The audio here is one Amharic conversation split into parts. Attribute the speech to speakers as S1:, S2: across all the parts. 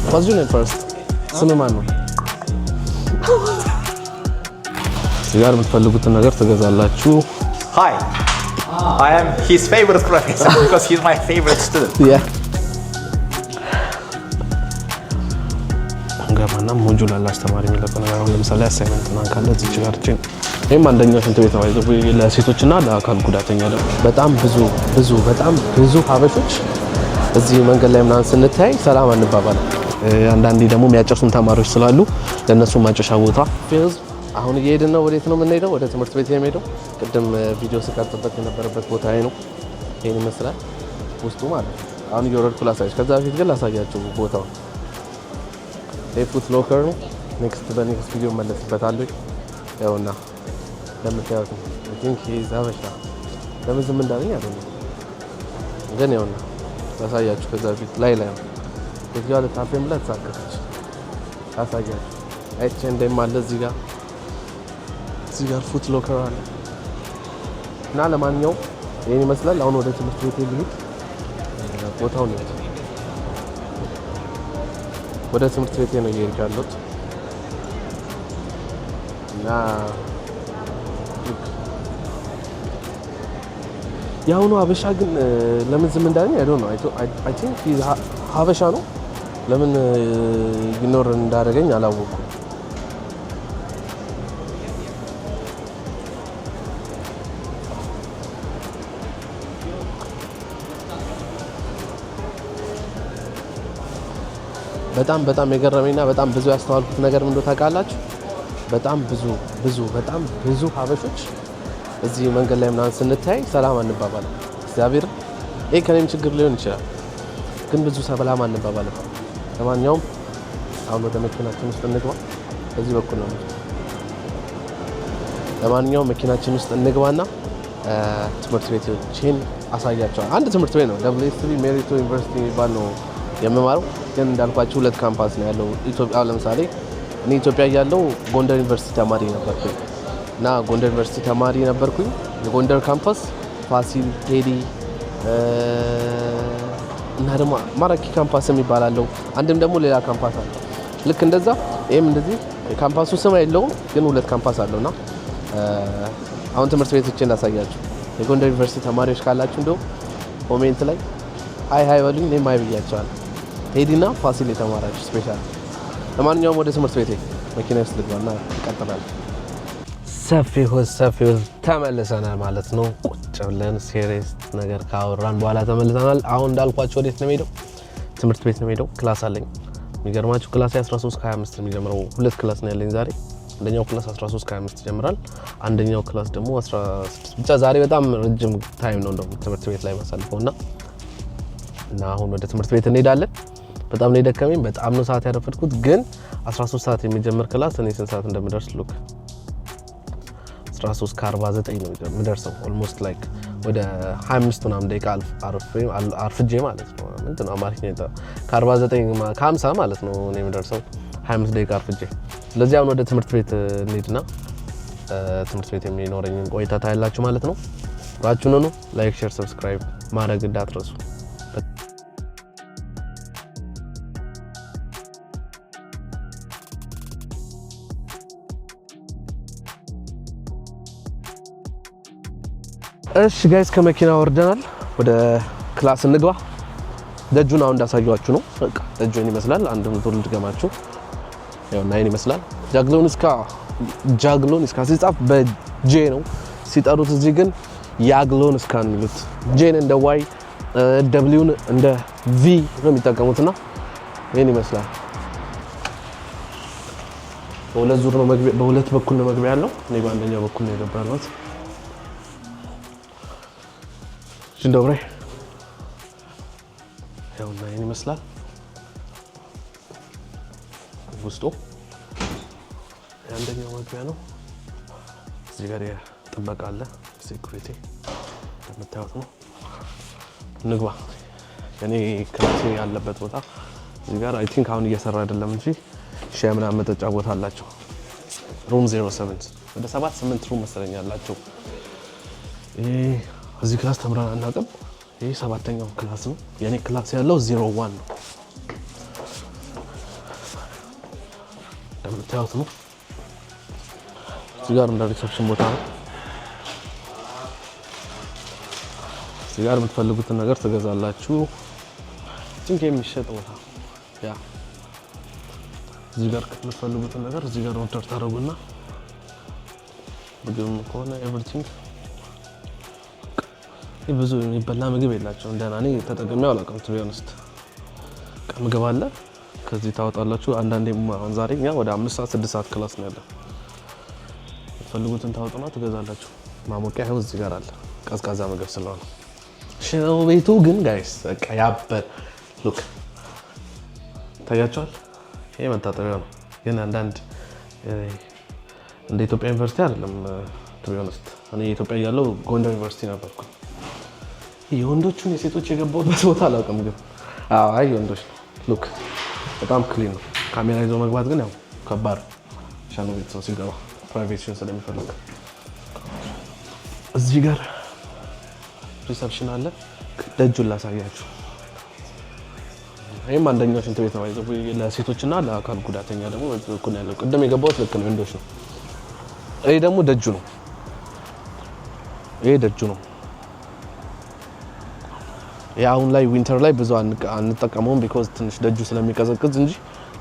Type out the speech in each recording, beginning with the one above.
S1: What's your name first? ስምህ ማን ነው? ሲጋር የምትፈልጉትን ነገር ትገዛላችሁ።
S2: Hi. I am his favorite professor because he's my favorite student.
S1: Yeah. ገባና ሞጁላል አስተማሪ የሚለቀው ነገር አሁን ለምሳሌ አሳይመንት ማን ካለ እዚህ ጋር ጭን ይሄም አንደኛው ሽንት ቤት ነው አይደል? ለሴቶችና ለአካል ጉዳተኛ ደግሞ በጣም ብዙ ሀበሾች እዚህ መንገድ ላይ ምናምን ስንታይ ሰላም አንባባለን። አንዳንዴ ደግሞ የሚያጨሱም ተማሪዎች ስላሉ ለነሱ ማጨሻ ቦታ አሁን እየሄድን ነው። ወዴት ነው የምንሄደው? ወደ ትምህርት ቤት የምንሄደው። ቅድም ቪዲዮ ስቀርጽበት የነበረበት ቦታ ነው። ይሄን ይመስላል ውስጡ ማለት ነው። አሁን እየወረድኩ ላሳያችሁ። ከዛ በፊት ግን ላሳያችሁ ቦታው። ፉት ሎከር ነው። በኔክስት ቪዲዮ መለስበታለሁ። ያውና ለምታዩት ነው። አይ ቲንክ ሂዝ ሀበሻ ለምን ዝም እንዳለኝ አይደለም ግን ያውና ላሳያችሁ። ከዛ በፊት ላይ ነው እዚህ ጋር ታፔም ላይ ተሳከተች ላሳያችሁ። ኤች&ኤም አለ እዚህ ጋር ፉት ሎከር አለ እና ለማንኛውም ይሄን ይመስላል። አሁን ወደ ትምህርት ቤት ልሂድ። ቦታው ነው ወደ ትምህርት ቤት ነው እየሄድኩ ያለሁት እና ያው ነው ሀበሻ ግን ለምን ዝም እንዳለኝ አይ ዶንት ኖ አይ ቲንክ ሀበሻ ነው። ለምን ኢግኖር እንዳደረገኝ አላወኩም። በጣም የገረመኝና በጣም ብዙ ያስተዋልኩት ነገር ምን እንደሆነ ታውቃላችሁ? በጣም ብዙ ሀበሾች እዚህ መንገድ ላይ ምናምን ስንታይ ሰላም አንባባለን። እግዚአብሔር ይሄ ከኔም ችግር ሊሆን ይችላል፣ ግን ብዙ ሰላም አንባባለን። ለማንኛውም አሁን ወደ መኪናችን ውስጥ እንግባ። በዚህ በኩል ነው። ለማንኛውም መኪናችን ውስጥ እንግባና ትምህርት ቤቶችን አሳያቸዋል። አንድ ትምህርት ቤት ነው WS3 ሜሪቶ ዩኒቨርሲቲ የሚባል ነው የምማረው። ግን እንዳልኳችሁ ሁለት ካምፓስ ነው ያለው። ኢትዮጵያ ለምሳሌ እኔ ኢትዮጵያ ያለው ጎንደር ዩኒቨርሲቲ ተማሪ ነበርኩኝ እና ጎንደር ዩኒቨርሲቲ ተማሪ ነበርኩኝ። የጎንደር ካምፓስ ፋሲል፣ ቴዲ እና ደግሞ ማራኪ ካምፓስ የሚባላለው አንድም ደግሞ ሌላ ካምፓስ አለ። ልክ እንደዛ ይሄም እንደዚህ ካምፓሱ ስም የለውም ግን ሁለት ካምፓስ አለውና አሁን ትምህርት ቤቶችን ላሳያችሁ። የጎንደር ዩኒቨርሲቲ ተማሪዎች ካላችሁ እንደው ኮሜንት ላይ ሃይ በሉኝ። እኔም ሃይ ብያቸዋለሁ። ቴዲና ፋሲል የተማራችሁ ስፔሻል። ለማንኛውም ወደ ትምህርት ቤቴ መኪና ውስጥ ልግባና እንቀጥላለን። ሰፊው ተመልሰናል ማለት ነው። ቁጭ ብለን ሲሪየስ ነገር ካወራን በኋላ ተመልሰናል። አሁን እንዳልኳችሁ ወዴት ነው የምሄደው? ትምህርት ቤት ነው የምሄደው። ክላስ አለኝ። የሚገርማችሁ ክላስ 13 ከ25 ነው የሚጀምረው። ሁለት ክላስ ነው ያለኝ ዛሬ። አንደኛው ክላስ 13 ከ25 ይጀምራል። አንደኛው ክላስ ደግሞ 16። ብቻ ዛሬ በጣም ረጅም ታይም ነው እንደውም ትምህርት ቤት ላይ ማሳልፈውና አሁን ወደ ትምህርት ቤት እንሄዳለን። በጣም ነው የደከመኝ። በጣም ነው ሰዓት ያረፈድኩት። ግን 13 ሰዓት የሚጀምር ክላስ እኔ ስንት ሰዓት እንደምደርስ ሉክ 13 ከ49 ነው የምደርሰው። ኦልሞስት ላይክ ወደ 25 ምናምን ደቂቃ አርፍጄ ማለት ነው። ምንድን ነው አማርኛ ከ49 ከ50 ማለት ነው እኔ የምደርሰው 25 ደቂቃ አርፍጄ። ስለዚህ አሁን ወደ ትምህርት ቤት እንሂድና ትምህርት ቤት የሚኖረኝን ቆይታ ታያላችሁ ማለት ነው። አብራችሁን ሁኑ። ላይክ፣ ሼር፣ ሰብስክራይብ ማድረግ እንዳትረሱ። እሺ ጋይስ ከመኪና ወርደናል። ወደ ክላስ እንግባ። ደጁን አሁን እንዳሳያችሁ ነው። በቃ ደጁን ይመስላል። አንድ ሞተር ልድገማችሁ። ያው ናይን ይመስላል። ጃግሎንስካ ሲጻፍ በጄ ነው ሲጠሩት። እዚህ ግን ያግሎንስካ ነው የሚሉት። ጄን እንደ ዋይ ደብሊውን እንደ ቪ ነው የሚጠቀሙትና ይሄን ይመስላል። በሁለት ዙር ነው መግቢያ፣ በሁለት በኩል ነው መግቢያ ያለው። እኔ በአንደኛው በኩል ነው የገባሁት። እንደውሬ ያውና ይሄን ይመስላል። ውስጡ አንደኛው መግቢያ ነው። እዚህ ጋር ጥበቃ አለ፣ ሴኩሪቲ እንደምታዩት ነው። እንግባ። እኔ ክላስ ያለበት ቦታ እዚህ ጋር አይ ቲንክ አሁን እየሰራ አይደለም እንጂ ሻይ ምናምን መጠጫ ቦታ አላቸው። ሩም 07 ወደ 7-8 ሩም መሰለኝ አላቸው። እዚህ ክላስ ተምረን አናውቅም። ይሄ 7ኛው ክላስ ነው። የኔ ክላስ ያለው 01 ነው። እንደምታዩት ነው። እዚህ ጋር እንደ ሪሰፕሽን ቦታ ነው። እዚህ ጋር የምትፈልጉትን ነገር ትገዛላችሁ። ጭንቅ የሚሸጥ ቦታ ያ እዚህ ጋር የምትፈልጉትን ነገር እዚህ ጋር ኦርደር ታደርጉና ምግብም ከሆነ ኤቭሪቲንግ ብዙ የሚበላ ምግብ የላቸውም። ደህና እኔ ተጠቅሜው አላውቅም ቱ ቢ ኦነስት። ምግብ አለ ከዚህ ታወጣላችሁ። አንዳንዴ አሁን ዛሬ እኛ ወደ 5 ሰዓት 6 ሰዓት ክላስ ነው ያለው። የምትፈልጉትን ታወጡና ትገዛላችሁ። ማሞቂያ ይኸው እዚህ ጋር አለ ቀዝቃዛ ምግብ ስለሆነ። ሽሮ ቤቱ ግን ጋይስ በቃ ያበደ ሉክ ታያችኋል። ይሄ መታጠቢያ ነው ግን አንዳንድ እንደ ኢትዮጵያ ዩኒቨርሲቲ አይደለም ቱ ቢ ኦነስት። እኔ ኢትዮጵያ ያለው ጎንደር ዩኒቨርሲቲ ነበርኩ። የወንዶቹን የሴቶች የገባውበት ቦታ አላውቅም ግን አይ የወንዶች ነው። ሉክ በጣም ክሊን ነው። ካሜራ ይዞ መግባት ግን ያው ከባድ ሻኖ ቤት ሰው ሲገባ ፕራይቬሲን ስለሚፈልግ እዚህ ጋር ሪሰፕሽን አለ። ደጁን ላሳያችሁ። ይሄም አንደኛው ሽንት ቤት ነው አይዘው ለሴቶችና ለአካል ጉዳተኛ ደግሞ በኩል ያለው ቅድም የገባሁት ልክ ነው ወንዶች ነው። ይሄ ደግሞ ደጁ ነው። ይሄ ደጁ ነው። አሁን ላይ ዊንተር ላይ ብዙ አንጠቀመውም ቢኮዝ ትንሽ ደጁ ስለሚቀዘቅዝ እንጂ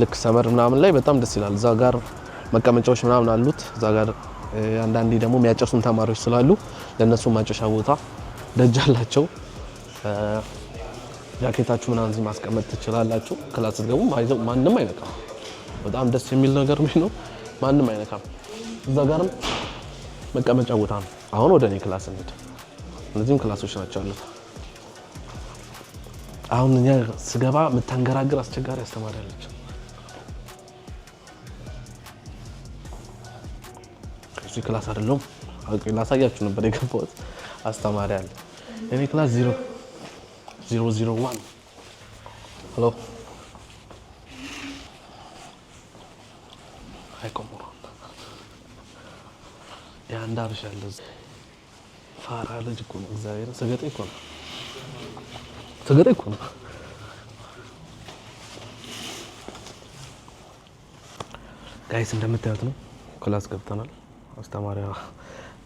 S1: ልክ ሰመር ምናምን ላይ በጣም ደስ ይላል። እዛ ጋር መቀመጫዎች ምናምን አሉት። እዛ ጋር አንዳንዴ ደግሞ የሚያጨሱን ተማሪዎች ስላሉ ለነሱ ማጨሻ ቦታ ደጅ አላቸው። ጃኬታችሁ ምናምን እዚህ ማስቀመጥ ትችላላችሁ። ክላስ ስትገቡ ማንም አይነካም። በጣም ደስ የሚል ነገር ነው። ማንም አይነካም። እዛ ጋርም መቀመጫ ቦታ ነው። አሁን ወደ እኔ ክላስ እንሂድ። እነዚህም ክላሶች ናቸው አሉት። አሁን እኛ ስገባ የምታንገራግር አስቸጋሪ አስተማሪ አለች። እዚህ ክላስ አይደለም ላሳያችሁ ነበር የገባሁት። አስተማሪ አለ። እኔ ክላስ 001 ሄሎ አይቆምሩ ያንዳ ብሻለ ፋራ ልጅ እኮ ነው። እግዚአብሔር ሰገጤ እኮ ነው። ሰገጤ እኮ ነው። ጋይስ እንደምታዩት ነው ክላስ ገብተናል። አስተማሪዋ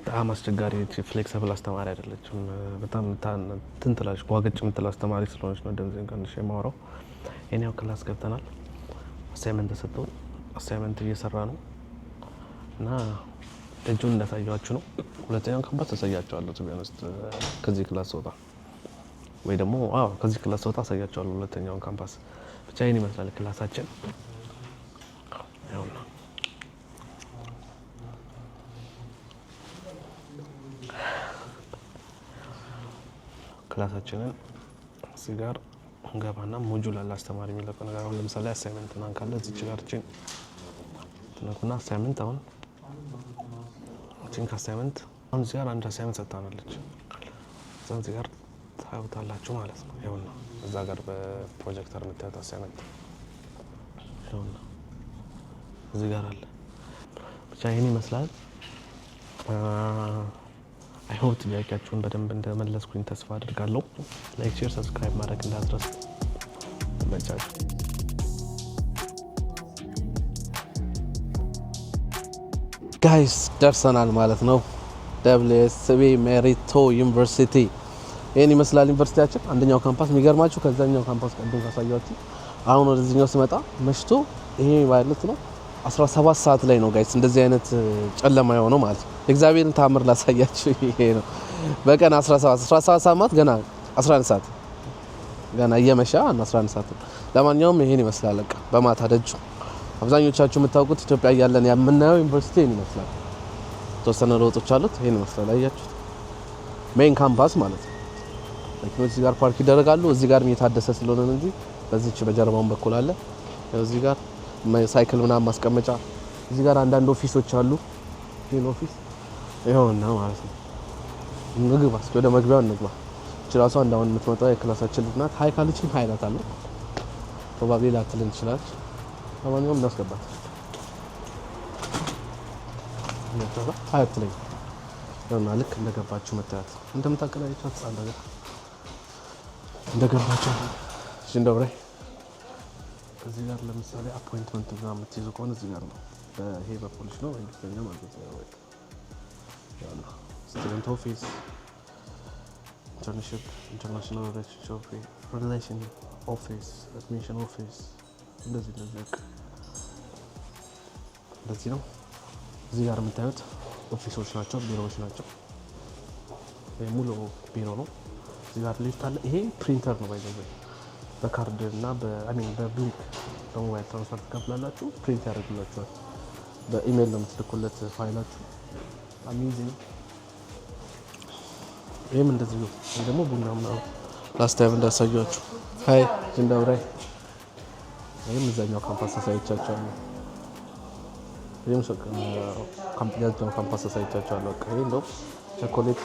S1: በጣም አስቸጋሪ ፍሌክሲብል አስተማሪ አይደለችም። በጣም ትንትላሽ ጓገጭ የምትል አስተማሪ ስለሆነች ነው እንደዚህ እንኳንሽ የማወራው። እኛው ክላስ ገብተናል። አሳይመንት ተሰጥቶ አሳይመንት እየሰራ ነው እና ደጁን እንዳሳያችሁ ነው። ሁለተኛውን ካምፓስ ተሳያችኋለሁ ቱ ቢ ኦነስት ከዚህ ክላስ ወጣ ወይ ደግሞ ከዚህ ክላስ ወጣ አሳያችኋለሁ ሁለተኛውን ካምፓስ። ብቻ ይሄን ይመስላል ክላሳችን። ያውና ክላሳችንን እዚህ ጋር እንገባና ሞጁል አለ አስተማሪ የሚለቀው ነገር። አሁን ለምሳሌ አሳይመንት ማን ካለ እዚህ ጋር ትነኩና አሳይመንት አሁን አሳይመንት አሁን እዚህ ጋር አንድ አሳይመንት ሰጥታናለች። እዚህ ጋር ታዩታላችሁ ማለት ነው። ይኸውና እዛ ጋር በፕሮጀክተር የምታዩት አሳይመንት ይኸውና እዚህ ጋር አለ። ብቻ ይሄን ይመስላል። አይ ሆፕ ጥያቄያችሁን በደንብ እንደመለስኩኝ ተስፋ አድርጋለሁ። ላይክ፣ ሼር፣ ሰብስክራይብ ማድረግ እንዳትረሱ። ተመቻችሁ። ጋይስ ደርሰናል ማለት ነው። WSB ሜሪቶ ዩኒቨርሲቲ ይሄን ይመስላል ዩኒቨርሲቲያችን። አንደኛው ካምፓስ የሚገርማችሁ ከዛኛው ካምፓስ ቀደም ካሳያችሁ አሁን ወደዚህኛው ስመጣ መሽቶ ይሄ ማለት ነው 17 ሰዓት ላይ ነው ጋይስ እንደዚህ አይነት ጨለማ የሆነው ማለት ነው። እግዚአብሔርን ታምር ላሳያችሁ ይሄ ነው። በቀን 17 ሰዓት ማለት ገና 11 ሰዓት ገና እየመሻ 11 ሰዓት። ለማንኛውም ይሄን ይመስላል በቃ በማታ ደጁ። አብዛኞቻችሁ የምታውቁት ኢትዮጵያ እያለን የምናየው ዩኒቨርሲቲ ይሄን ይመስላል። ተወሰነ ለውጦች አሉት። ይሄን ይመስላል አያችሁት። ሜን ካምፓስ ማለት ነው። መኪኖች እዚህ ጋር ፓርክ ይደረጋሉ። እዚህ ጋር የታደሰ ስለሆነ እንጂ በዚህች በጀርባውን በኩል አለ። እዚህ ጋር ሳይክል ምናምን ማስቀመጫ። እዚህ ጋር አንዳንድ ኦፊሶች አሉ። ይሄን ኦፊስ ይኸውና ማለት ነው። ምግብ አስኪ ወደ መግቢያው እንግባ። እቺ ራሷ እንዳውን የምትመጣው የክላሳችን ልጅ ናት። ሃይ ካለችኝ ሃይ እላታለሁ። ፕሮባብሊ ላትልን ትችላለች። ለማንኛውም እናስገባት። ሃይ አትለኝ። እና ልክ እንደገባችሁ መታየት እንደምታቀላይቷ ጻለ ነገር እንደገባችሁ እሺ። እንደውሬ እዚህ ጋር ለምሳሌ አፖይንትመንት ምናምን የምትይዙ ከሆነ እዚህ ጋር ነው ይሄ በፖሊሽ ነው እንግሊዝኛ ማለት ነው። ያላ ስቱደንት ኦፊስ ኢንተርንሺፕ ኢንተርናሽናል ሪሌሽን ኦፊስ አድሚሽን ኦፊስ እንደዚህ ነው። እዚህ ጋር የምታዩት ኦፊሶች ናቸው፣ ቢሮዎች ናቸው። ይሄ ሙሉ ቢሮ ነው። እዚህ ጋር ሊፍት አለ። ይሄ ፕሪንተር ነው ባይዘው በካርድ እና በብሊክ በሞባይል ትራንስፈር ትከፍላላችሁ፣ ፕሪንት ያደርግላችኋል። በኢሜል ነው የምትልኩለት ፋይላችሁ። አሜዚንግ። ይሄም እንደዚህ ነው። ይሄ ደግሞ ቡና ምናምን ላስት ታይም እንዳሳያችሁ። ሃይ ጅንዳውራይ። ይሄም እዛኛው ካምፓስ አሳይቻችኋለሁ። ይሄም ያኛው ካምፓስ አሳይቻችኋለሁ። ይሄ እንደው ቸኮሌት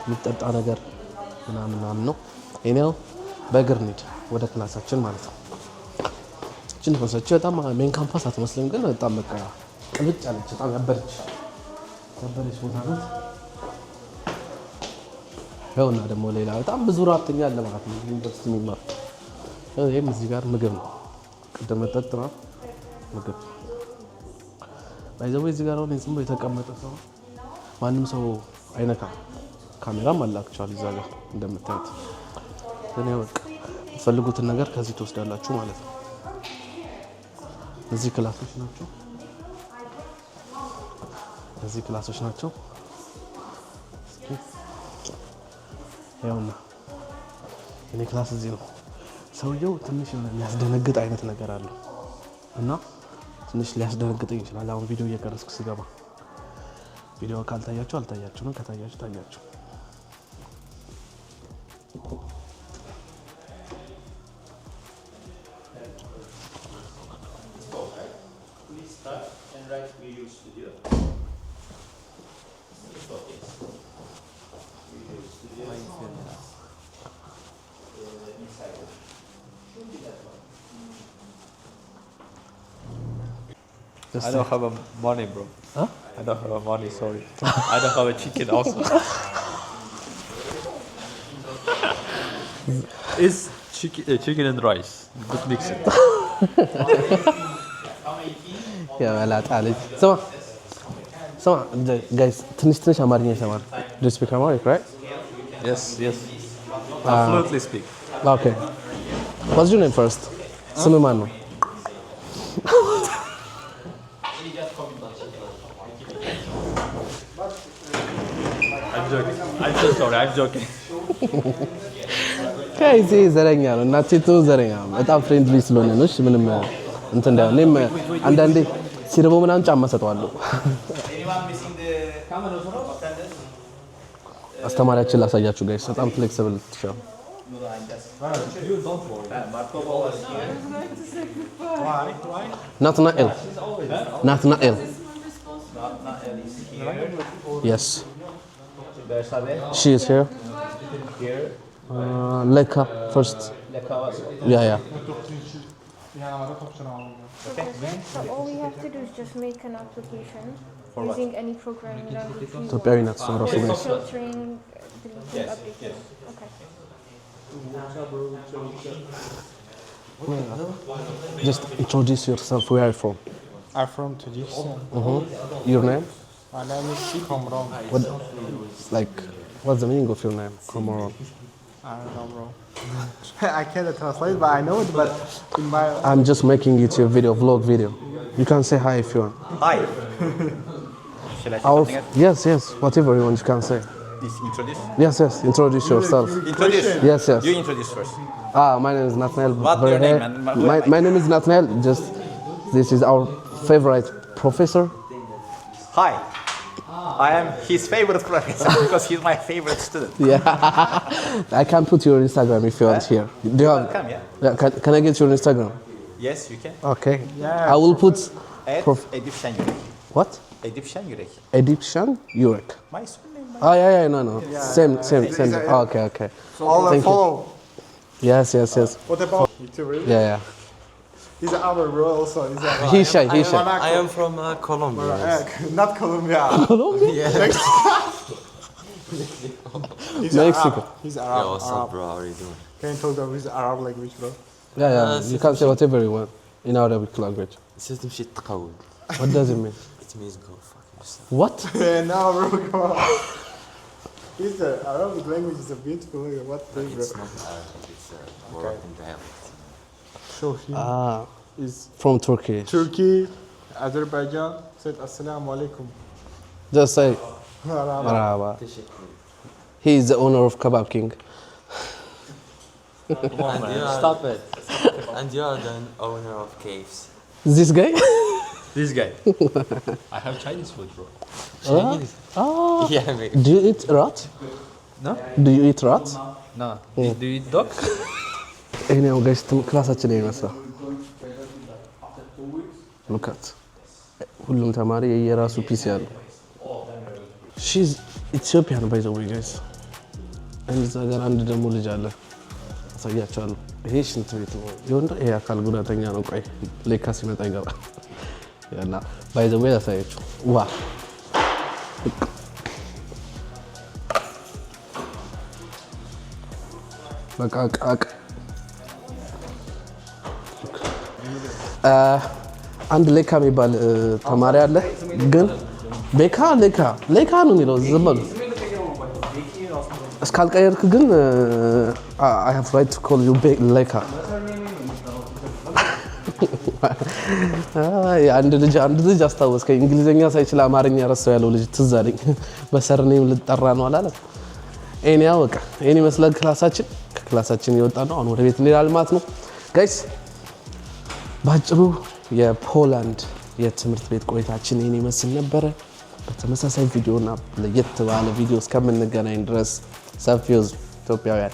S1: የሚጠጣ ነገር ምናምን ነው። እኔው በእግር እንሂድ ወደ ክላሳችን ማለት ነው። እቺን ኮንሰች በጣም ሜን ካምፓስ አትመስልም፣ ግን በጣም በቃ ቅልጭ አለች። በጣም ያበረች ቦታ ናት። ይኸውና ደግሞ ሌላ በጣም ብዙ ራብተኛ አለ ማለት ነው ዩኒቨርሲቲ የሚማር። ይሄም እዚህ ጋር ምግብ ነው። ቅድም መጠጥ ነው ምግብ ባይዘው እዚህ ጋር ነው ዝም ብሎ የተቀመጠ ሰው ማንም ሰው አይነካም። ካሜራም አላክቻል እዛ ጋር እንደምታዩት። እኔ በቃ የምትፈልጉትን ነገር ከዚህ ትወስዳላችሁ ማለት ነው። እዚህ ክላሶች ናቸው። ያውና እኔ ክላስ እዚህ ነው። ሰውየው ትንሽ የሚያስደነግጥ አይነት ነገር አለው እና ትንሽ ሊያስደነግጠኝ ይችላል። አሁን ቪዲዮ እየቀረጽኩ ስገባ ቪዲዮ ካልታያችሁ አልታያችሁ ነው፣ ከታያችሁ ታያችሁ።
S2: I don't have money, bro.
S1: Huh?
S2: I don't have money, sorry. I don't have a chicken also. It's chicken and rice. Good mix it.
S1: ያ ወላጣለች ስማ ጋይስ ትንሽ አማርኛ ይሰማል። Do you speak Amharic, right?
S2: Yes. I fluently speak.
S1: Okay. What's your name first? ስም ማን ነው?
S2: I'm so sorry, I'm joking.
S1: ከይዚ ዘረኛ ነው እናቴቱ ዘረኛ ነው። በጣም ፍሬንድሊ ስለሆነ ነው። እሺ ምንም እንትን እንዳው እኔም አንዳንዴ ሲርበው ምናምን ጫማ ሰጠዋለሁ። አስተማሪያችን ላሳያችሁ ጋይስ በጣም ፍሌክሲብል ትሻው። ናትናኤል Yes. She is here. Leka first. Yeah.
S3: Okay. So all we have to do is just make an application using any programming language.
S1: ኢትዮጵያዊ ናት እሷ ራሱ ጋይስ።
S3: Filtering, deleting, updating. Okay.
S1: Just introduce yourself. Where are you from?
S4: I'm from Tajikistan.
S1: Your name?
S4: My name is Komron.
S1: What's the meaning of your name? Komron.
S4: I don't know, bro. I can't translate, but I know it. But in my
S1: I'm just making it your vlog video. You can say hi if you want.
S2: Hi. Shall I say something else?
S1: Yes. Whatever you want, you can say.
S2: This introduce?
S1: Yes. Introduce yourself.
S2: Introduce?
S1: Yes.
S2: You introduce first.
S1: My name is Nathaniel.
S2: What's your name, man?
S1: My name is Nathaniel. This is our favorite professor.
S2: Hi. I am his favorite professor because he's my favorite student.
S1: Yeah. I can put your Instagram if you want here. Do you have?
S2: Welcome, yeah.
S1: Can I get your Instagram?
S2: Yes, you can.
S1: Okay.
S4: Yeah.
S1: I will put.
S2: Edip Şenyürek.
S1: What?
S2: Edip Şenyürek.
S1: Edipshan Yurek.
S2: My surname.
S1: Yeah. No. Same. Okay.
S4: all
S1: Thank you.
S4: follow.
S1: Yes.
S4: What about YouTube? Really?
S1: Yeah.
S4: He's an Arab, bro. Also,
S1: He's shy.
S5: I am from Colombia.
S4: Not Colombia.
S1: Colombia?
S4: He's
S1: Mexico.
S4: Arab. He's Arab.
S5: Yo, what's up, bro? How are you doing?
S4: Can you talk about his Arab language, bro?
S1: Yeah. You can say whatever you want in Arabic language.
S5: لازم شي تقوي.
S1: What does it mean?
S5: It means go fuck yourself.
S1: What?
S4: No, bro, come on. It's the Arabic language is a beautiful language. What thing, bro?
S5: It's not Arabic, it's Moroccan dialect.
S4: So he is
S1: From Turkey.
S4: Turkey, Azerbaijan. Said Assalamu alaikum.
S1: Just say Marhaba. He is the owner of Kebab King.
S2: Stop it.
S5: And you are the owner of caves.
S1: This guy?
S2: This guy. I have Chinese food, bro.
S5: Chinese?
S1: Oh.
S5: Yeah, maybe.
S1: Do you eat rat?
S2: No?
S1: Do you eat rat?
S2: No. Do you eat dogs?
S1: ይሄኛው ጋይስ ክላሳችን ይመስላል። Look at. ሁሉም ተማሪ የየራሱ ፒሲ ያለው። She's Ethiopian by the way guys. እዛ ጋር አንድ ደግሞ ልጅ አለ። አሳያቸዋለሁ። ይሄ ሽንት ቤት ነው። የወንድ ይሄ አካል ጉዳተኛ ነው። ቆይ ሌካ ሲመጣ ይገባል። ያና by the way አሳያችሁ። ዋ በቃ አንድ ሌካ የሚባል ተማሪ አለ። ግን ሌካ ነው የሚለው ዝም በሉ። እስካልቀየርክ ግን I have right to call you ሌካ። አንድ ልጅ አስታወስከኝ። እንግሊዘኛ ሳይችል አማርኛ ረሳው ያለው ልጅ ትዝ አለኝ። በሰርኔም ልጠራ ነው አላለም። ኤኒያው በቃ ኤኒ መስለ ክላሳችን እየወጣ ነው። አሁን ወደ ቤት እንሄዳለን ማለት ነው ጋይስ። ባጭሩ የፖላንድ የትምህርት ቤት ቆይታችን ይሄን ይመስል ነበረ። በተመሳሳይ ቪዲዮና ለየት ባለ ቪዲዮ እስከምንገናኝ ድረስ ሰፊው ኢትዮጵያውያን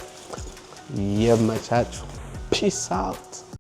S1: የመቻችሁ ፒስ አውት